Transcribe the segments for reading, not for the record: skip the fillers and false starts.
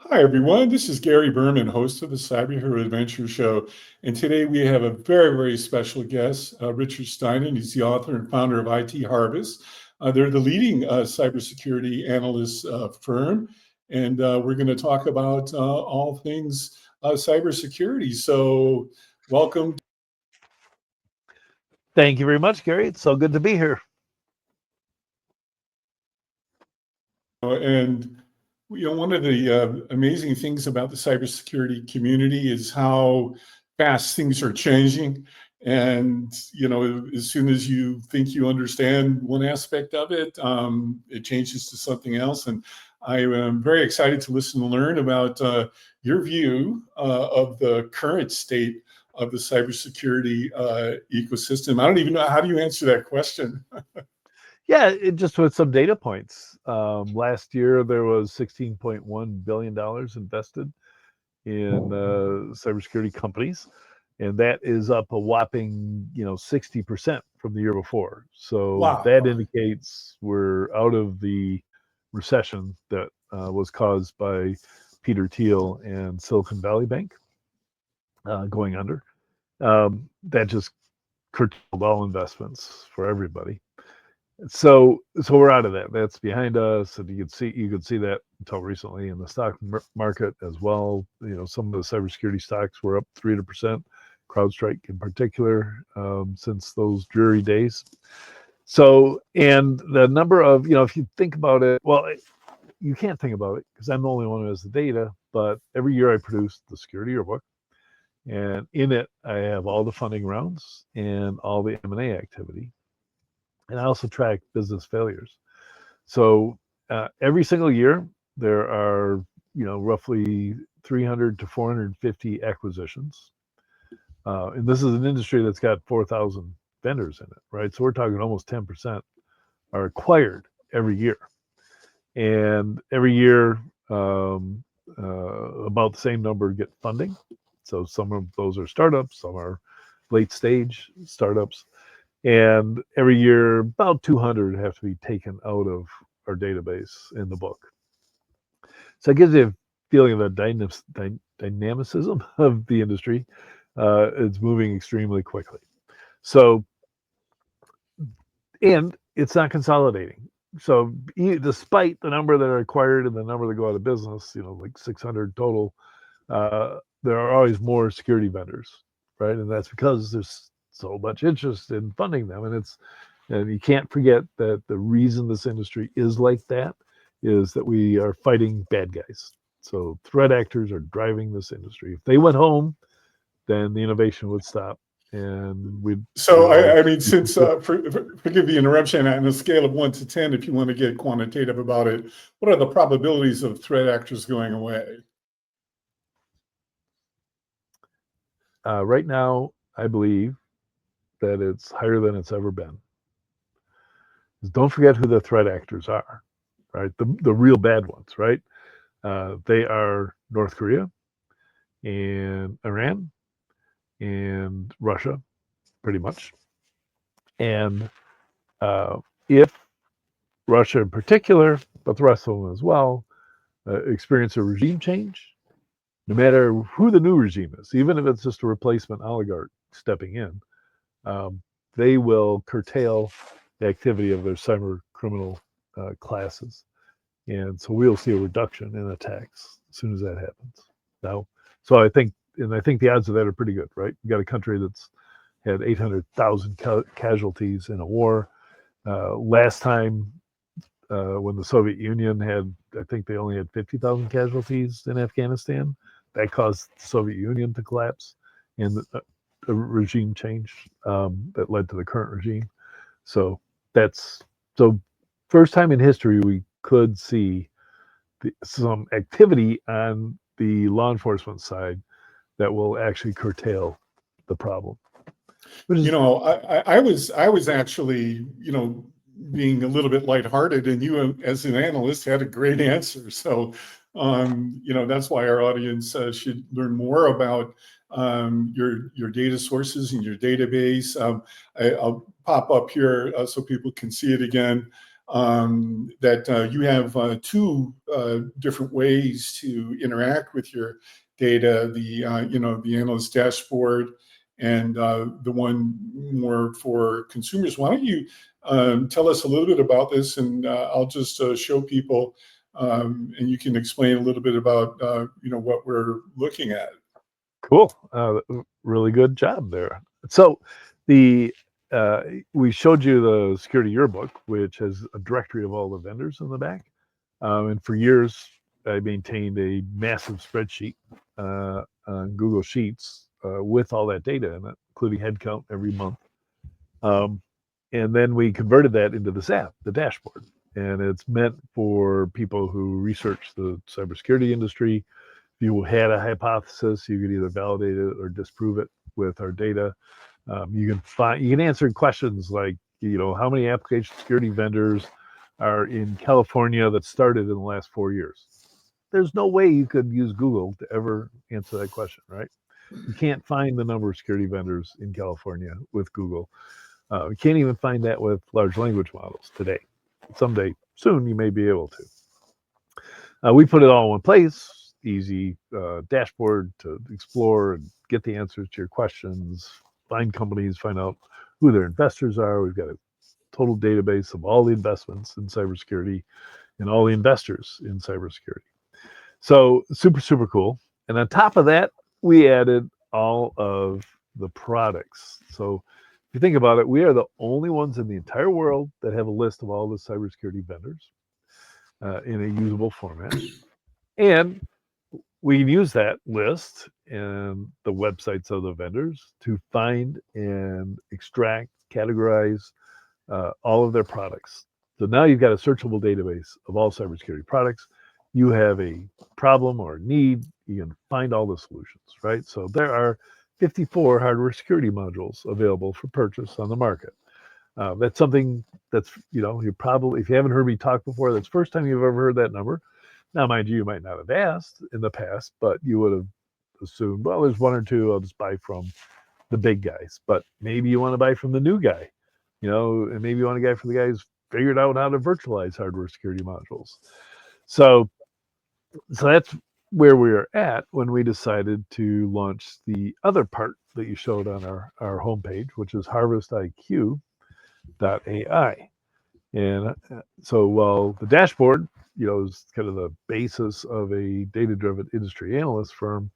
Hi, everyone. This is Gary Berman, host of the Cyber Hero Adventure Show. And today we have a very, very special guest, Richard Stiennon. He's the author and founder of IT Harvest. They're the leading cybersecurity analyst firm. And we're going to talk about all things cybersecurity. So welcome. Thank you very much, Gary. It's so good to be here. And one of the amazing things about the cybersecurity community is how fast things are changing. And, as soon as you think you understand one aspect of it, it changes to something else. And I am very excited to listen and learn about your view of the current state of the cybersecurity ecosystem. I don't even know, how do you answer that question? Yeah, just with some data points. Last year, there was $16.1 billion invested in cybersecurity companies, and that is up a whopping 60% from the year before. So that Wow. indicates we're out of the recession that was caused by Peter Thiel and Silicon Valley Bank going under. That just curtailed all investments for everybody. So we're out of that. That's behind us, and you could see that until recently in the stock market as well. Some of the cybersecurity stocks were up 300%, CrowdStrike in particular, since those dreary days. So, and the number of if you think about it, well, you can't think about it because I'm the only one who has the data. But every year I produce the Security Yearbook, and in it I have all the funding rounds and all the M&A activity. And I also track business failures. So every single year, there are roughly 300 to 450 acquisitions. And this is an industry that's got 4,000 vendors in it, right? So we're talking almost 10% are acquired every year. And every year, about the same number get funding. So some of those are startups, some are late stage startups. And every year, about 200 have to be taken out of our database in the book. So it gives you a feeling of the dynamicism of the industry. It's moving extremely quickly. So, and it's not consolidating. So despite the number that are acquired and the number that go out of business, like 600 total, there are always more security vendors, right? And that's because there's so much interest in funding them. And you can't forget that the reason this industry is like that is that we are fighting bad guys. So threat actors are driving this industry. If they went home, then the innovation would stop. And we'd So, all I mean, since, forgive the interruption, on a scale of 1 to 10, if you want to get quantitative about it, what are the probabilities of threat actors going away? Right now, I believe that it's higher than it's ever been. Don't forget who the threat actors are, right? The real bad ones, right? They are North Korea and Iran and Russia, pretty much. And if Russia in particular, but the rest of them as well, experience a regime change, no matter who the new regime is, even if it's just a replacement oligarch stepping in, they will curtail the activity of their cyber criminal classes. And so we'll see a reduction in attacks as soon as that happens. Now, so I think the odds of that are pretty good, right? You got a country that's had 800,000 casualties in a war. Last time, when the Soviet Union had, I think they only had 50,000 casualties in Afghanistan. That caused the Soviet Union to collapse, and a regime change that led to the current regime. So first time in history we could see some activity on the law enforcement side that will actually curtail the problem. I was actually, being a little bit lighthearted, and you, as an analyst, had a great answer. So, that's why our audience should learn more about your data sources and your database. I'll pop up here so people can see it again. that you have two different ways to interact with your data, the analyst dashboard and the one more for consumers. Why don't you tell us a little bit about this, and I'll just show people, and you can explain a little bit about what we're looking at. Cool. Really good job there. So the we showed you the security yearbook, which has a directory of all the vendors in the back. And for years, I maintained a massive spreadsheet on Google Sheets with all that data in it, including headcount every month. And then we converted that into this app, the dashboard. And it's meant for people who research the cybersecurity industry. If you had a hypothesis, you could either validate it or disprove it with our data. You can answer questions like, how many application security vendors are in California that started in the last 4 years? There's no way you could use Google to ever answer that question, right? You can't find the number of security vendors in California with Google. You can't even find that with large language models today. Someday, soon, you may be able to. We put it all in one place, easy dashboard to explore and get the answers to your questions, find companies, find out who their investors are. We've got a total database of all the investments in cybersecurity and all the investors in cybersecurity. So super, super cool. And on top of that, we added all of the products. So if you think about it, we are the only ones in the entire world that have a list of all the cybersecurity vendors in a usable format. And we can use that list and the websites of the vendors to find and extract, categorize all of their products. So now you've got a searchable database of all cybersecurity products. You have a problem or a need, you can find all the solutions, right? So there are 54 hardware security modules available for purchase on the market. That's something that's, you probably, if you haven't heard me talk before, that's the first time you've ever heard that number. Now, mind you might not have asked in the past, but you would have assumed, well, there's one or two, I'll just buy from the big guys. But maybe you want to buy from the new guy, and maybe you want to buy from the guy who's figured out how to virtualize hardware security modules. So that's where we are at when we decided to launch the other part that you showed on our homepage, which is HarvestIQ.ai. And so while the dashboard, is kind of the basis of a data-driven industry analyst firm,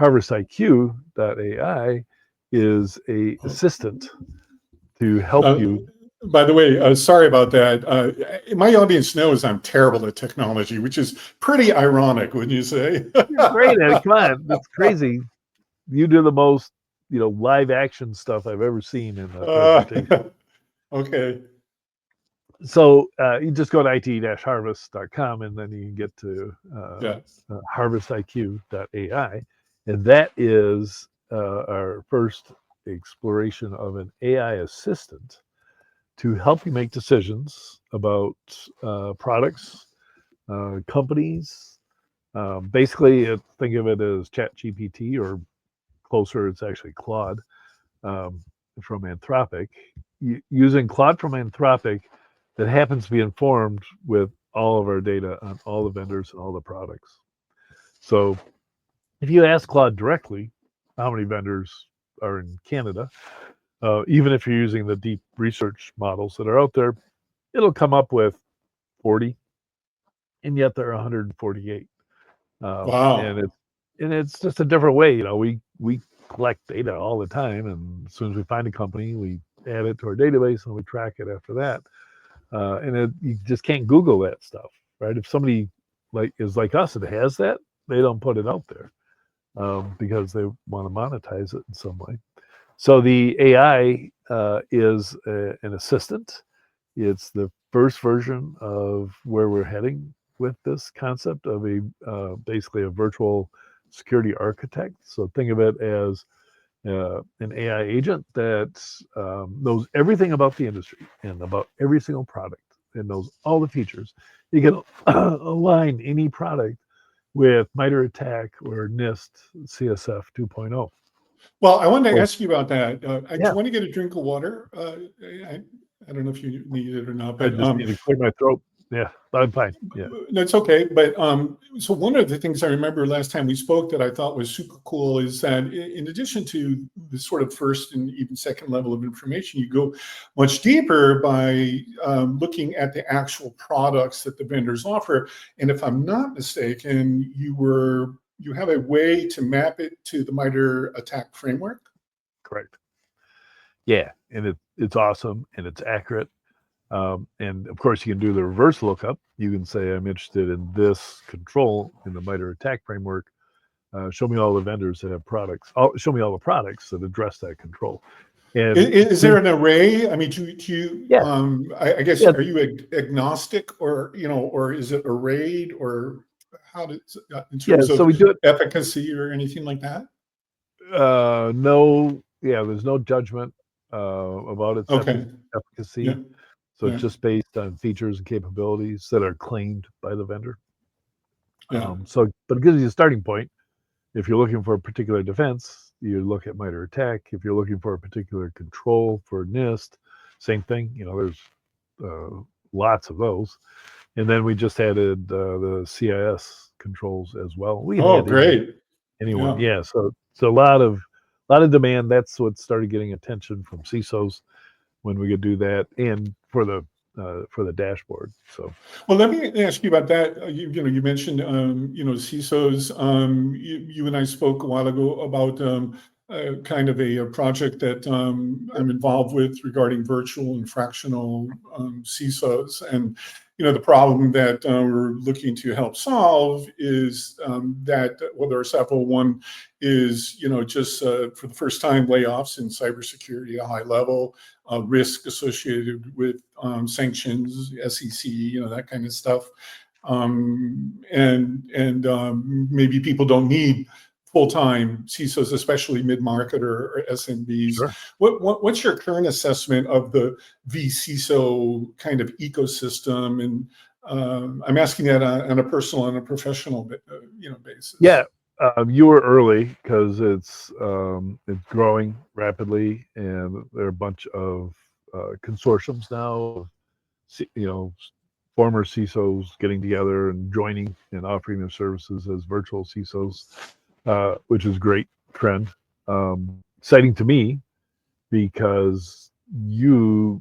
HarvestIQ.ai is a assistant to help you. By the way, sorry about that. My audience knows I'm terrible at technology, which is pretty ironic, wouldn't you say? You're great at it. Come on, that's crazy. You do the most, live action stuff I've ever seen in a presentation. Okay. So you just go to it-harvest.com and then you can get to HarvestIQ.ai. And that is our first exploration of an AI assistant to help you make decisions about products, companies. Basically, think of it as ChatGPT, or closer, it's actually Claude from Anthropic. Using Claude from Anthropic that happens to be informed with all of our data on all the vendors and all the products. So if you ask Claude directly how many vendors are in Canada, even if you're using the deep research models that are out there, it'll come up with 40, and yet there are 148. Wow. And it's just a different way. We collect data all the time, and as soon as we find a company, we add it to our database and we track it after that. And you just can't Google that stuff, right? If somebody is like us that has that, they don't put it out there because they want to monetize it in some way. So the AI is an assistant. It's the first version of where we're heading with this concept of basically a virtual security architect. So think of it as an AI agent that knows everything about the industry and about every single product and knows all the features. You can align any product with Mitre Att&ck or NIST CSF 2.0. Well, I wanted to ask you about that. I Yeah. just want to get a drink of water. I don't know if you need it or not, I but just need to clear my throat. Yeah, I'm fine. Yeah. that's okay. But so one of the things I remember last time we spoke that I thought was super cool is that in addition to the sort of first and even second level of information, you go much deeper by looking at the actual products that the vendors offer. And if I'm not mistaken, you have a way to map it to the Mitre Att&ck Framework. Correct. Yeah, and it's awesome and it's accurate. And of course, you can do the reverse lookup. You can say, I'm interested in this control in the Mitre Att&ck Framework. Show me all the vendors that have products. Show me all the products that address that control. And is there an array? I mean, do you? Yeah. I guess Yeah. are you agnostic, or or is it arrayed, or how does in terms So of we do it. efficacy or anything like that? No, there's no judgment about its Okay. efficacy. Yeah. So it's Yeah. just based on features and capabilities that are claimed by the vendor. Yeah. But it gives you a starting point. If you're looking for a particular defense, you look at Mitre Att&ck. If you're looking for a particular control for NIST, same thing. There's lots of those. And then we just added the CIS controls as well. We can Oh, add great. anyone. Yeah. Yeah. So a lot of demand. That's what started getting attention from CISOs when we could do that, and for the dashboard. So, well, let me ask you about that. You mentioned CISOs. You and I spoke a while ago about kind of a project that I'm involved with regarding virtual and fractional CISOs, and the problem that we're looking to help solve is that there are several. One is just for the first time layoffs in cybersecurity at a high level. Risk associated with sanctions, SEC, that kind of stuff, and maybe people don't need full-time CISOs, especially mid-market or SMBs. sure. What's your current assessment of the vCISO kind of ecosystem? And I'm asking that on a personal and a professional, basis. Yeah, you were early because it's growing rapidly, and there are a bunch of consortiums now. Former CISOs getting together and joining and offering their services as virtual CISOs, which is a great trend. Exciting to me because it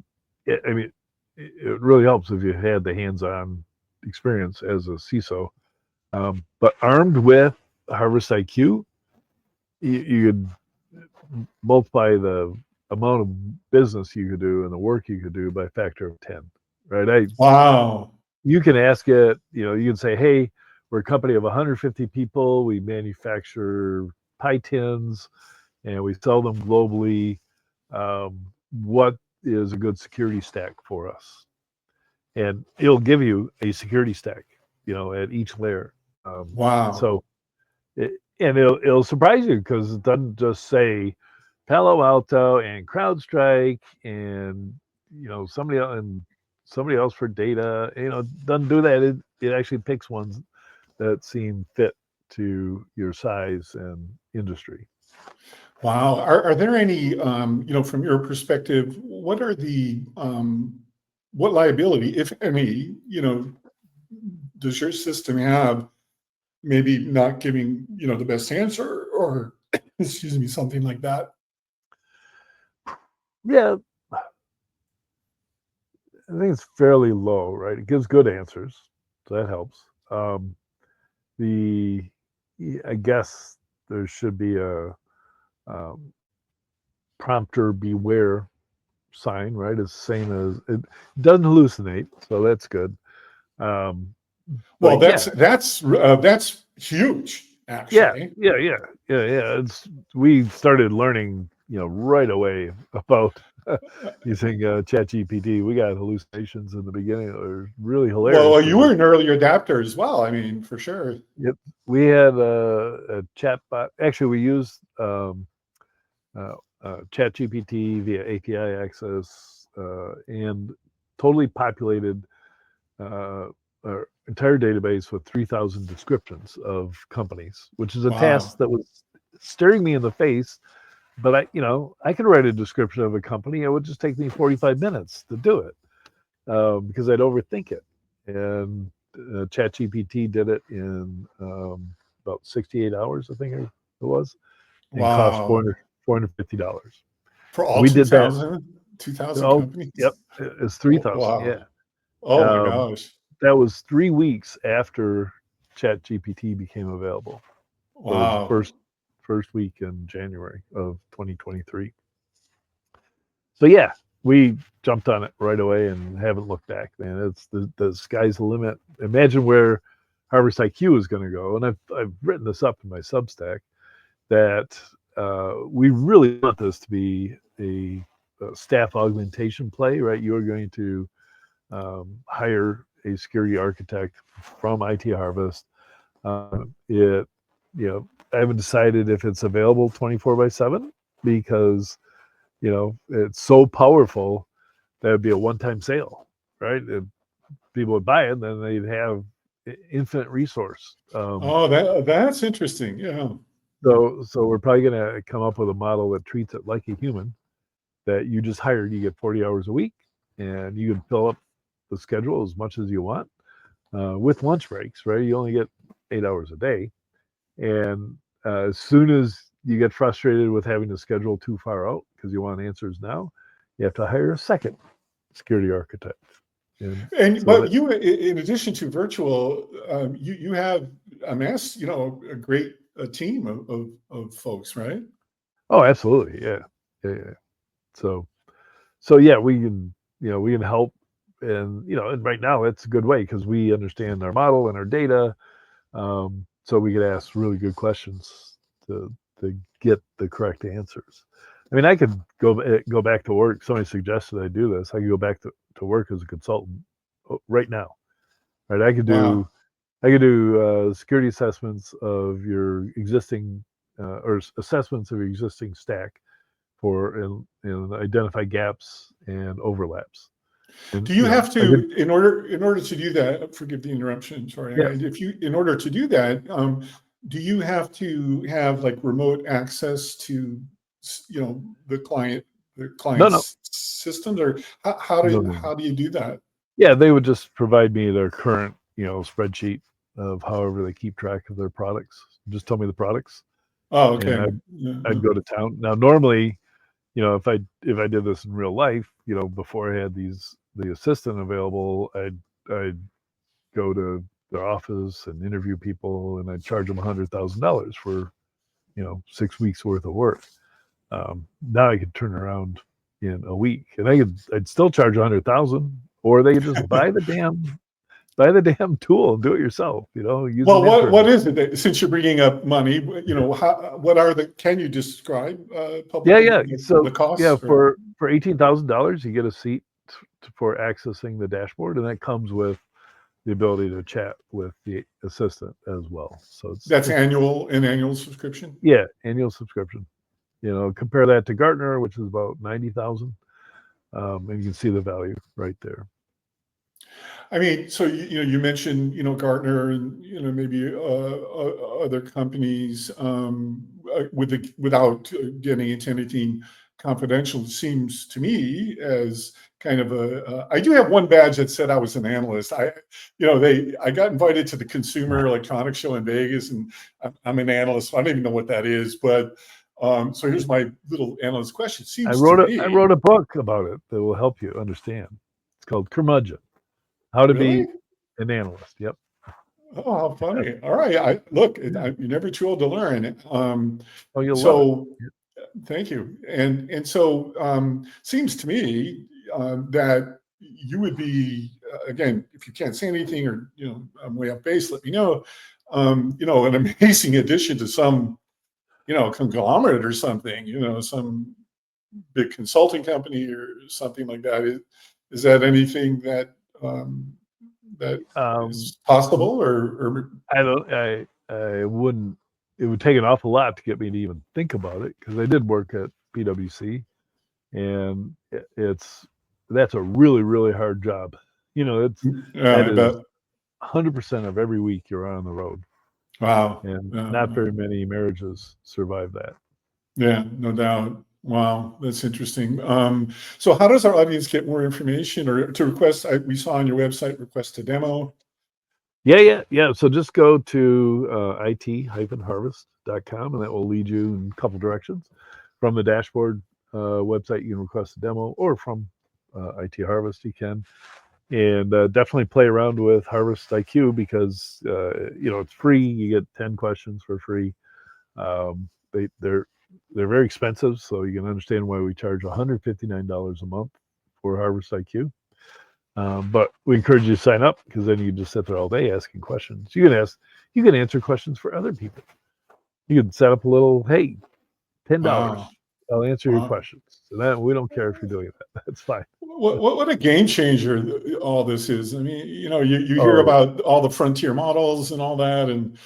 really helps if you had the hands-on experience as a CISO. But armed with Harvest IQ, you could multiply the amount of business you could do and the work you could do by a factor of 10, right? Wow. You can ask it, you can say, hey, we're a company of 150 people. We manufacture pie tins and we sell them globally. What is a good security stack for us? And it'll give you a security stack, at each layer. Wow. And it'll surprise you because it doesn't just say Palo Alto and CrowdStrike and somebody else for data. It doesn't do that. It actually picks ones that seem fit to your size and industry. Wow. Are there any, from your perspective, what are the, what liability, if any, does your system have, maybe not giving, the best answer, or, excuse me, something like that? Yeah, I think it's fairly low, right? It gives good answers, so that helps. I guess there should be a prompter beware sign, right? It's the same as it doesn't hallucinate, so that's good. Well, But that's huge, actually. yeah. We started learning, right away about using ChatGPT. We got hallucinations in the beginning that were really hilarious. Well, you were an early adapter as well. I mean, for sure. Yep. We had a chat bot. Actually, we used ChatGPT via API access and totally populated our entire database with 3,000 descriptions of companies, which is a task Wow. that was staring me in the face but I can write a description of a company. It would just take me 45 minutes to do it because I'd overthink it. And ChatGPT did it in about 68 hours, I think it was, and cost Wow. $450. For all We did that. 2,000 Oh, companies? yep, it's Oh, 3,000. wow. Yeah, Oh my um, gosh. that was 3 weeks after ChatGPT became available. So it was the Wow. first week in January of 2023. So yeah, we jumped on it right away and haven't looked back, man. It's the sky's the limit. Imagine where Harvest IQ is going to go. And I've written this up in my Substack that we really want this to be a staff augmentation play, right? You're going to hire a security architect from IT Harvest. It, I haven't decided if it's available 24/7 because it's so powerful that would be a one-time sale, right? If people would buy it, then they'd have infinite resource. Oh, that's interesting. Yeah. So we're probably going to come up with a model that treats it like a human that you just hired. You get 40 hours a week, and you can fill up the schedule as much as you want with lunch breaks, right? You only get 8 hours a day, and as soon as you get frustrated with having to schedule too far out because you want answers now, you have to hire a second security architect. And so But you, in addition to virtual, you have amassed, a great team of folks, right? oh, absolutely, yeah. So yeah, we can help, and right now it's a good way because we understand our model and our data, so we could ask really good questions to get the correct answers. I mean, I could go back to work. Somebody suggested I do this. I could go back to work as a consultant right now, right? Wow. I could do security assessments of your existing or assessments of your existing stack and identify gaps and overlaps. And Do you have I could, to, in order to do that, forgive the interruption, sorry, yeah, in order to do that, do you have to have like remote access to, the no, client's systems, or no. how do you do that? Yeah, they would just provide me their current, spreadsheet of however they keep track of their products. Just tell me the products, Oh, and okay. I'd go to town. Now, normally, if I did this in real life, before I had the assistant available, I'd go to their office and interview people, and I'd charge them $100,000 for 6 weeks worth of work. Now I could turn around in a week, and I'd still charge 100,000, or they could just buy the damn tool and do it yourself. Use Well, an what intern. is it since you're bringing up money? What are can you describe Yeah, publicly yeah. the So yeah, costs? Or, for $18,000, you get a seat for accessing the dashboard, and that comes with the ability to chat with the assistant as well. So that's it's an annual subscription? yeah, annual subscription. Compare that to Gartner, which is about 90,000, and you can see the value right there. I mean, so you mentioned Gartner and maybe other companies without getting into anything confidential. It seems to me as kind of I do have one badge that said I was an analyst. I got invited to the Consumer Electronics Show in Vegas, and I'm an analyst. So I don't even know what that is, but so here's my little analyst question. It I seems to wrote a I me, wrote a book about it that will help you understand. It's called Curmudgeon: How to really. Be an Analyst. Yep. Oh, how funny. All right. Look, you're never too old to learn. Oh, you'll love it. So thank you. And so seems to me that you would be, again, if you can't say anything or, I'm way off base, let me know, an amazing addition to some, conglomerate or something, some big consulting company or something like that. Is that anything that Um, is possible or I don't. I wouldn't. It would take an awful lot to get me to even think about it because I did work at PwC, and that's a really really hard job. That I is bet. 100% of every week you're on the road, Wow. and not very many marriages survive that. Yeah, no doubt. Wow, that's interesting. So how does our audience get more information or to request? We saw on your website, request a demo. Yeah. So just go to it-harvest.com, and that will lead you in a couple directions. From the dashboard website, you can request a demo, or from IT Harvest, you can. And definitely play around with Harvest IQ because it's free. You get 10 questions for free. They're very expensive, so you can understand why we charge $159 a month for Harvest IQ. But we encourage you to sign up because then you can just sit there all day asking questions. You can answer questions for other people. You can set up a little, hey, $10. Wow. I'll answer your Wow. questions. So that we don't care if you're doing that. That's fine. What a game changer all this is. I mean, you hear Oh, about all the frontier models and all that, and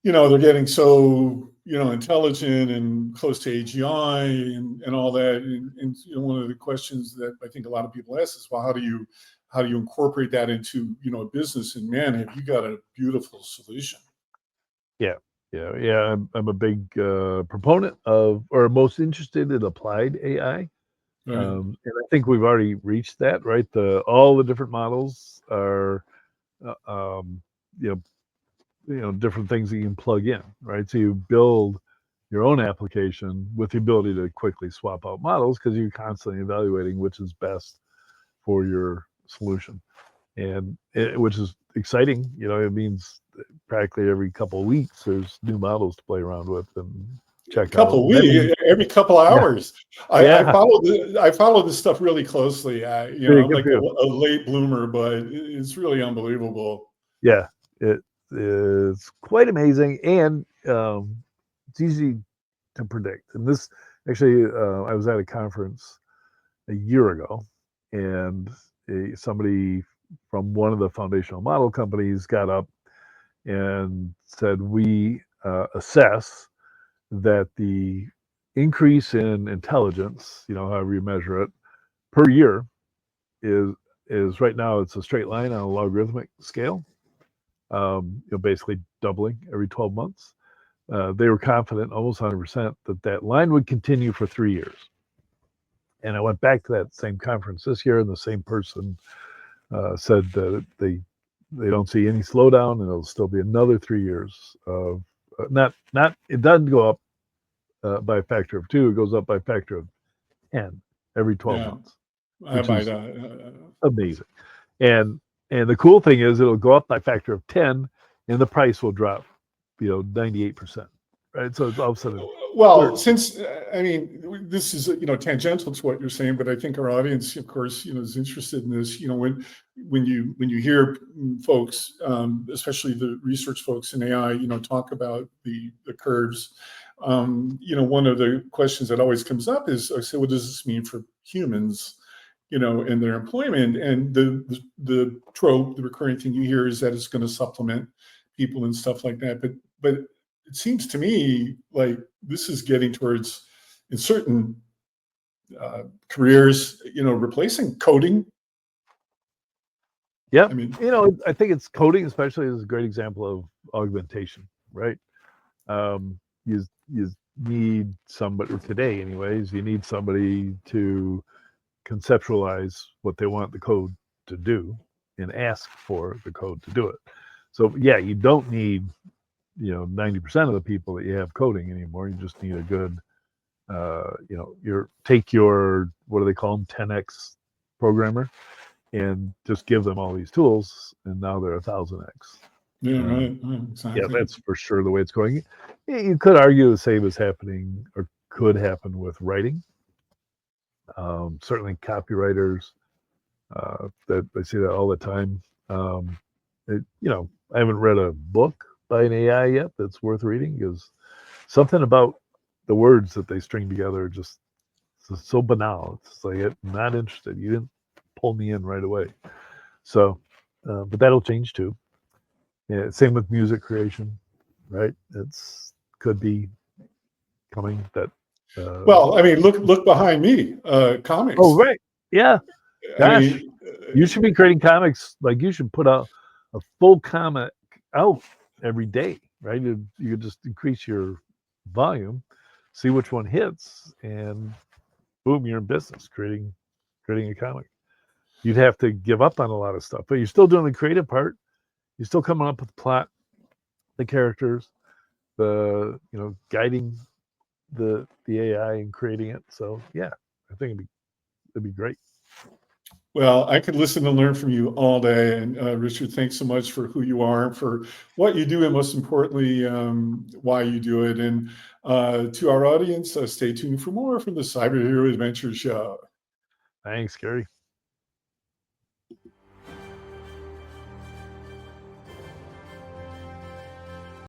they're getting so intelligent and close to AGI and all that. And one of the questions that I think a lot of people ask is, well, how do you incorporate that into a business? And man, have you got a beautiful solution? yeah. I'm a big proponent of, or most interested in applied AI. Right. And I think we've already reached that, right? All the different models are, different things that you can plug in, right? So you build your own application with the ability to quickly swap out models because you're constantly evaluating which is best for your solution, and which is exciting. It means practically every couple of weeks there's new models to play around with and check out. Every couple Yeah, hours. I yeah. follow this stuff really closely. I'm Good like for you. a late bloomer, but it's really unbelievable. Yeah, it is quite amazing, and it's easy to predict. And this actually, I was at a conference a year ago, and somebody from one of the foundational model companies got up and said, we assess that the increase in intelligence, however you measure it, per year is right now it's a straight line on a logarithmic scale, basically doubling every 12 months. They were confident, almost 100%, that line would continue for 3 years. And I went back to that same conference this year, and the same person said that they don't see any slowdown, and it'll still be another 3 years of not it doesn't go up by a factor of 2, it goes up by a factor of 10 every 12 Yeah, months, I which buy is that. amazing. And the cool thing is it'll go up by a factor of 10, and the price will drop 98%, right? So it's all of a sudden Well, since I mean, this is tangential to what you're saying, but I think our audience, of course, is interested in this. When you hear folks, especially the research folks in AI, talk about the curves. One of the questions that always comes up is, I say, what does this mean for humans? In their employment, and the trope, the recurring thing you hear is that it's going to supplement people and stuff like that. But it seems to me like this is getting towards, in certain careers, replacing coding. Yeah, I mean, I think it's coding, especially, is a great example of augmentation, right? You need somebody today, anyways. You need somebody to conceptualize what they want the code to do and ask for the code to do it. So yeah, you don't need 90% of the people that you have coding anymore. You just need a good take your, what do they call them, 10x programmer, and just give them all these tools, and now they're 1000x. yeah, right, Yeah, exactly. that's for sure the way it's going. You could argue the same is happening, or could happen, with writing. Certainly copywriters, that I see that all the time. I haven't read a book by an AI yet that's worth reading, because something about the words that they string together are just so banal. It's like, I'm not interested. You didn't pull me in right away. So, but that'll change too. Yeah, same with music creation, right? Could be coming that. Well, I mean, look behind me, Oh, comics. right. Yeah. I Gosh, mean, you should be creating comics. Like, you should put out a full comic out every day, right? You could just increase your volume. see which one hits, and boom, you're in business creating a comic. You'd have to give up on a lot of stuff, but you're still doing the creative part. You're still coming up with the plot, the characters, the guiding the AI and creating it. So yeah, I think it'd be great. Well, I could listen and learn from you all day. And Richard, thanks so much for who you are, for what you do, and most importantly, why you do it. And to our audience, stay tuned for more from the Cyber Hero Adventure Show. Thanks, Gary.